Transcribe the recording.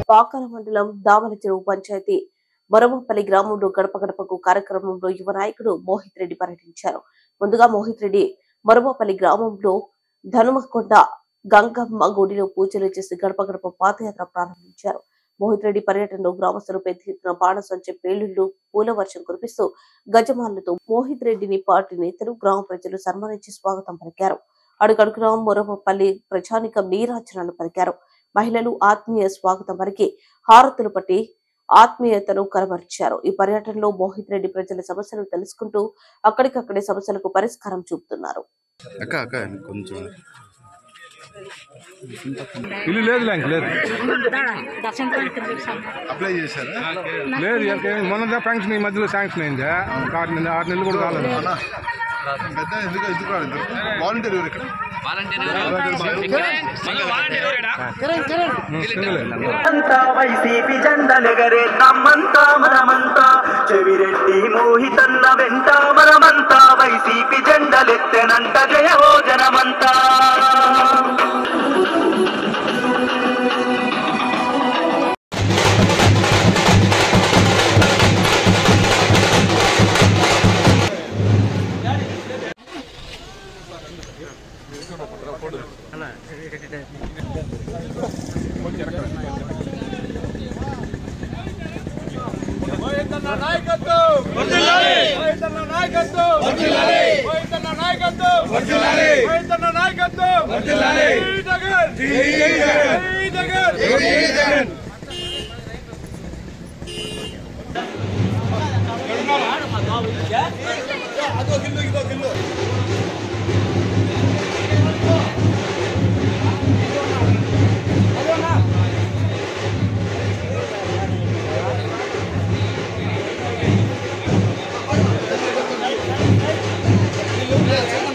పాకాల మండలం దామల చెరువు పంచాయతీ మొరమపల్లి గ్రామంలో గడప గడపకు కార్యక్రమంలో యువ నాయకుడు మోహిత్ రెడ్డి పర్యటించారు. ముందుగా మోహిత్ రెడ్డి మొరమపల్లి గ్రామంలో ధనుమకొండ గంగమ్మ గుడిలో పూజలు చేసి గడప గడప పాదయాత్ర ప్రారంభించారు. మోహిత్ రెడ్డి పర్యటనలో గ్రామస్తులు పెద్ద ఎత్తున బాణసంచ పేలుళ్లు పూల వర్షం కురిపిస్తూ గజమాలతో మోహిత్ రెడ్డిని పార్టీ నేతలు గ్రామ ప్రజలు సన్మానించి స్వాగతం పలికారు. అడుగడుగున మొరమపల్లి ప్రజానికం నీరాజనాలు పలికారు. మహిళలు ఆత్మీయ స్వాగతం పలికి హారతులు పట్టి ఆత్మీయతను కనబరిచారు. ఈ పర్యటనలో మోహిత్ రెడ్డి ప్రజల సమస్యలు తెలుసుకుంటూ అక్కడికక్కడే సమస్యలకు పరిష్కారం చూపుతున్నారు. అప్లై చేశారా? లేదు, మొన్న ఫంక్షన్ ఈ మధ్యలో శాంక్షన్ అయింది. 6 నెలలు కూడా కాలేదు. పెద్ద ఎందుకు వాలంటీర్ వైసీపీ జెండలెగరే తమ్మంతా మనమంతా చెవిరెడ్డి మోహితన్న వెంట మనమంతా వైసీపీ జెండలెత్తెనంట జయహో జనమంతా. Yes.